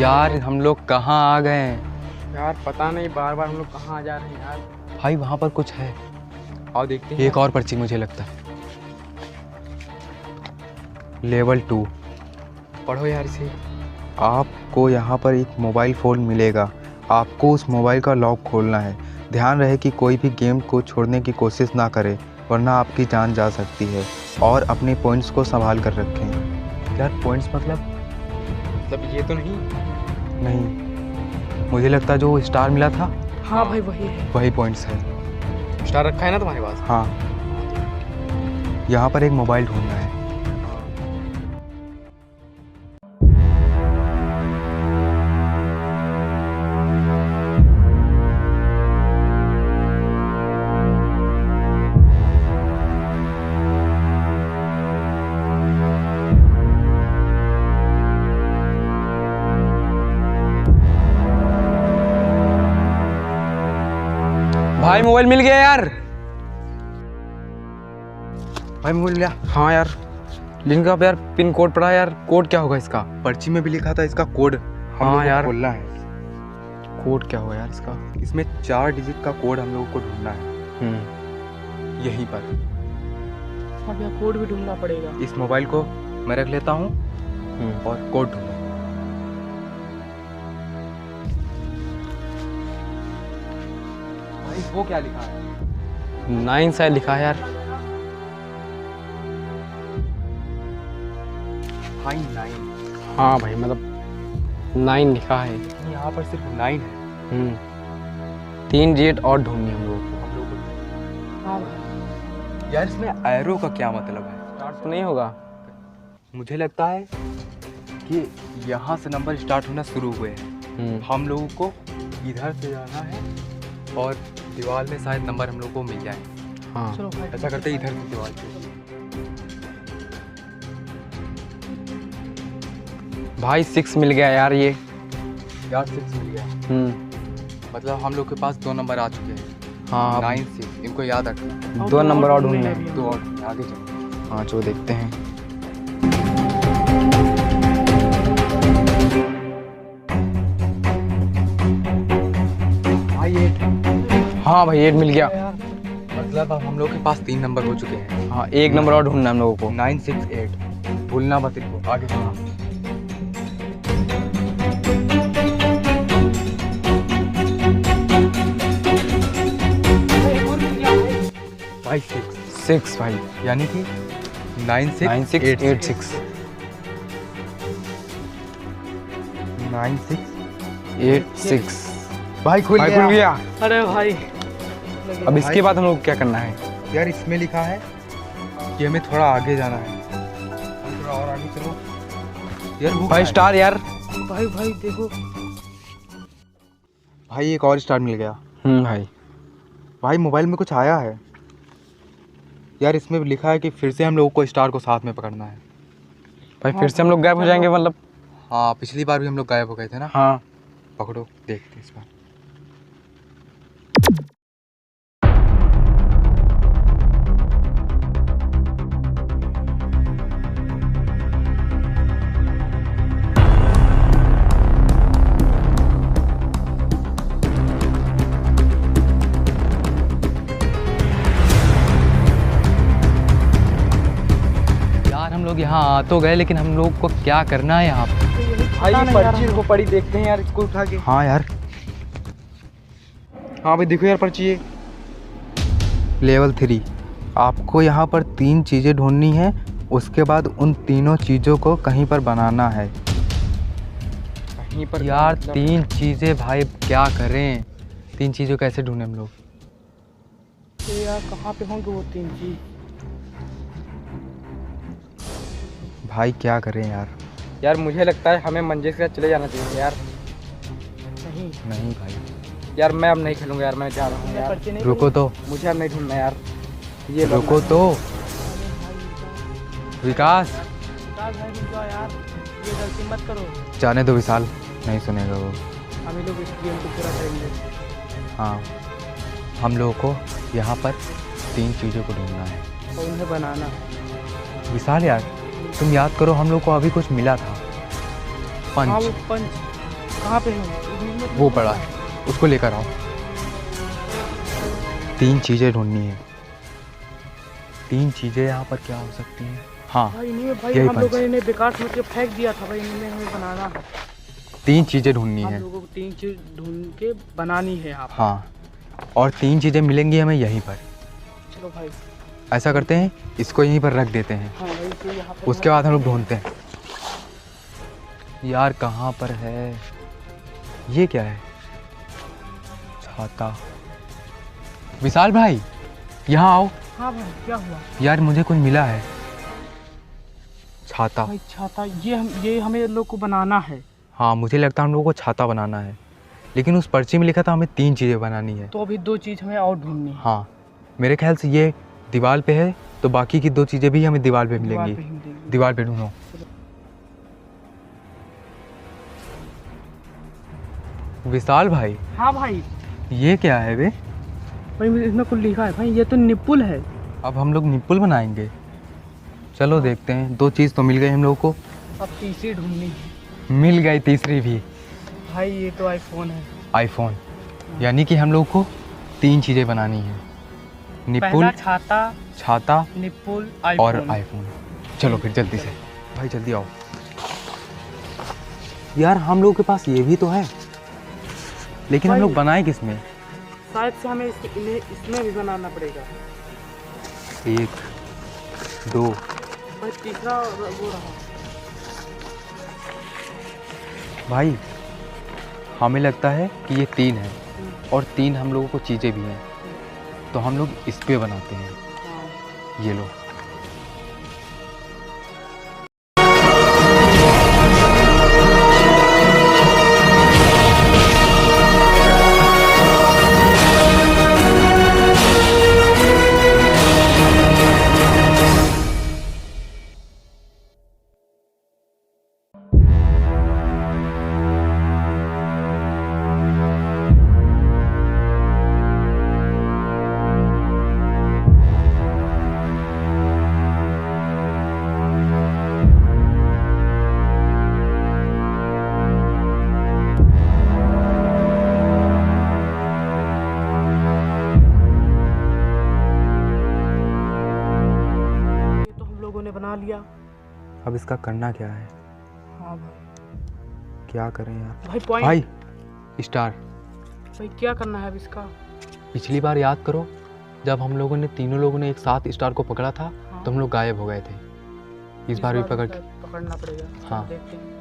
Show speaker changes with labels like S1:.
S1: यार हम लोग कहाँ आ गए हैं?
S2: यार पता नहीं, बार बार हम लोग कहाँ जा रहे हैं यार।
S1: भाई वहाँ पर कुछ है।
S2: आओ देखते हैं।
S1: एक और पर्ची मुझे लगता है। लेवल 2।
S2: पढ़ो यार इसे।
S1: आपको यहाँ पर एक मोबाइल फ़ोन मिलेगा। आपको उस मोबाइल का लॉक खोलना है। ध्यान रहे कि कोई भी गेम को छोड़ने की कोशिश ना करे, वरना आपकी जान जा सकती है। और अपने पॉइंट्स को संभाल कर रखें। यार पॉइंट्स मतलब
S2: ये तो नहीं।
S1: नहीं, मुझे लगता है जो स्टार मिला था
S2: हाँ भाई वही है।
S1: वही पॉइंट्स है।
S2: स्टार रखा है ना तुम्हारे पास?
S1: हाँ, यहाँ पर एक मोबाइल ढूंढना है।
S2: भाई मोबाइल मिल गया यार।
S1: भाई मोबाइल मिला।
S2: हाँ यार, लिंक का यार पिन कोड पड़ा यार। कोड क्या होगा इसका?
S1: पर्ची में भी लिखा था इसका कोड। हम लोगों को
S2: यार।
S1: खोलना है।
S2: कोड क्या होगा यार इसका?
S1: इसमें 4 डिजिट का कोड हम लोगों को ढूंढना है यहीं पर।
S2: अब यार कोड भी ढूंढना पड़ेगा।
S1: इस मोबाइल को मैं रख लेता हूँ और कोड ढूंढो। भाई वो क्या लिखा है?
S2: 9 शायद लिखा है यार।
S1: भाई 9।
S2: हाँ भाई मतलब 9 लिखा है।
S1: यहाँ पर सिर्फ 9 है।
S2: 3 डिजिट और ढूंढनी हम लोग
S1: हम लोग को
S2: को।
S1: यार इसमें एरो का क्या मतलब है?
S2: स्टार्ट तो नहीं होगा।
S1: मुझे लगता है कि यहाँ से नंबर स्टार्ट होना शुरू हुए हैं। हम लोगों को इधर से जाना है और दीवार में शायद नंबर हम लोग को मिल जाए।
S2: हाँ
S1: चलो भाई ऐसा करते हैं, इधर से दीवार पे।
S2: भाई 6 मिल गया यार ये।
S1: यार 6 मिल गया। मतलब हम लोग के पास 2 नंबर आ चुके हैं।
S2: हाँ
S1: 9 6 इनको याद रखना।
S2: 2 नंबर और ढूंढने हैं।
S1: 2 और आगे चलो।
S2: हाँ चलो देखते हैं।
S1: भाई 8।
S2: हाँ भाई 8 मिल गया।
S1: मतलब अब हम लोग के पास 3 नंबर हो चुके हैं।
S2: हाँ 1 नंबर और ढूंढना है हम लोगों को।
S1: 9 6 8 भूलना मत इनको। आगे चलो। भाई
S2: 6 भाई,
S1: यानी कि 9 6
S2: 9 6 8 6
S1: 9 6
S2: 8 6।
S1: भाई खुल
S2: भाई खुल गया।
S3: अरे भाई
S2: अब इसके बाद हम लोग क्या करना है?
S1: यार इसमें लिखा है कि हमें थोड़ा आगे जाना है। थोड़ा और आगे चलो। यार वो
S2: भाई स्टार यार।
S3: भाई भाई देखो।
S1: भाई एक और स्टार मिल गया।
S2: भाई
S1: भाई मोबाइल में कुछ आया है। यार इसमें भी लिखा है कि फिर से हम लोगों को स्टार को साथ में पकड़ना है।
S2: भाई फिर से हम लोग गायब हो जाएंगे मतलब?
S1: हाँ पिछली बार भी हम लोग गायब हो गए थे ना।
S2: हाँ
S1: पकड़ो देखते हैं इस बार। यार हम लोग यहाँ आ तो गए, लेकिन हम लोग को क्या करना है यहाँ पर?
S2: भाई ये पर्ची को पढ़ी देखते हैं यार, इसको उठा के।
S1: हाँ यार।
S2: हाँ भाई देखो यार पर्ची ये।
S1: लेवल 3। आपको यहाँ पर 3 चीज़ें ढूंढनी है। उसके बाद उन तीनों चीज़ों को कहीं पर बनाना है।
S2: कहीं पर
S1: यार
S2: मतलब-
S1: 3 चीज़ें भाई क्या करें? 3 चीज़ों कैसे ढूंढें हम लोग?
S3: तो यार कहाँ पे होंगे वो 3 चीज?
S1: भाई क्या करें यार?
S2: यार मुझे लगता है हमें मंजिल के साथ चले जाना चाहिए यार।
S3: नहीं
S1: नहीं भाई
S2: यार मैं अब नहीं खेलूंगा यार, मैं जा रहा हूँ यार।
S3: पर्ची नहीं
S1: रुको तो।
S2: मुझे अब नहीं ढूंढना यार। ये लो।
S1: रुको तो विकास।
S3: विकास भाई रुक जाओ यार, ये गलती मत करो।
S1: जाने दो विशाल, नहीं सुनेगा वो।
S3: हम ही लोग इस गेम को पूरा करेंगे।
S1: हाँ हम लोगों को यहाँ पर 3 चीज़ों को ढूंढना है।
S3: और उन्हें बनाना।
S1: विशाल यार तुम याद करो, हम लोग को अभी कुछ मिला था।
S3: हाँ
S1: पंच।
S3: वो पंच। कहाँ पे है?
S1: वो पड़ा है, उसको लेकर आओ। 3 चीज़ें ढूंढनी है। 3 चीज़ें यहाँ पर क्या हो सकती हैं? हाँ,
S3: भाई नहीं भाई,
S1: यही
S3: हम लोगों
S1: पंच।
S3: ने बेकार समझ के फेंक दिया था भाई, इन्हें हमें बनाना है।
S1: 3 चीज़ें ढूंढनी
S3: हम
S1: है।
S3: लोगों को 3 चीज ढूंढ के बनानी है आप।
S1: हाँ, और 3 चीज़ें मिलेंगी हमें यहीं पर।
S3: चलो भाई।
S1: ऐसा करते हैं, इसको यहीं पर रख देते हैं,
S3: हाँ भाई, तो यहाँ पर
S1: उसके बाद हम लोग ढूंढते हैं। यार कहाँ पर है? ये क्या है? छाता। विशाल भाई, यहाँ आओ।
S3: हाँ भाई, क्या हुआ?
S1: यार मुझे कुछ मिला है। छाता।
S3: भाई छाता, ये हमें लोग को बनाना है।
S1: हाँ, मुझे लगता है हम लोगों को छाता बनाना है, लेकिन उस पर्ची में लिखा था हमें 3 चीज़ें बनानी है।
S3: तो अभी 2 चीज़ हमें और ढूंढनी है।
S1: हाँ, मेरे ख्याल से ये दीवार पे है, तो बाकी की 2 चीज़ें भी हमें दीवार पे
S3: दीवार
S1: मिलेंगी।
S3: पे ही मिलेंगी।
S1: दीवार पे ढूंढो। विशाल भाई,
S3: हाँ भाई।
S1: ये क्या है बे?
S3: भाई इसमें कुछ लिखा है भाई, ये तो निपुल है।
S1: अब हम लोग निप्पल बनाएंगे। चलो देखते हैं। 2 चीज़ तो मिल गई हम लोग को।
S3: अब तीसरी ढूंढनी है।
S1: मिल गई तीसरी भी,
S3: भाई ये तो आईफोन है।
S1: आईफोन। यानी कि हम लोग को 3 चीज़ें बनानी है। निप्पुल,
S3: पहला छाता,
S1: छाता
S3: निपुल,
S1: और
S3: आईफोन।
S1: आईफोन। चलो फिर जल्दी से। भाई जल्दी आओ। यार हम लोग के पास ये भी तो है, लेकिन हम
S3: भाई-
S1: लोग बनाए किस में?
S3: शायद से हमें इन्हें इसमें भी बनाना पड़ेगा।
S1: 1 2।
S3: भाई तीसरा वो रहा।
S1: भाई हमें लगता है कि ये 3 है, और 3 हम लोगों को चीज़ें भी हैं, तो हम लोग इस पे बनाते हैं।
S3: हाँ।
S1: ये लो।
S3: ये तो हम लोगों ने बना लिया।
S1: अब इसका करना क्या है?
S3: हाँ भाई।
S1: क्या करें यार?
S3: भाई पॉइंट।
S1: भाई स्टार।
S3: भाई क्या करना है अब इसका?
S1: पिछली बार याद करो, जब हम लोगों ने तीनों लोगों ने एक साथ स्टार को पकड़ा था,
S3: हाँ।
S1: तो हम लोग गायब हो गए थे। इस बार भी पकड़ के
S3: पकड़ना पड़ेगा।
S1: हाँ।
S3: देखते हैं।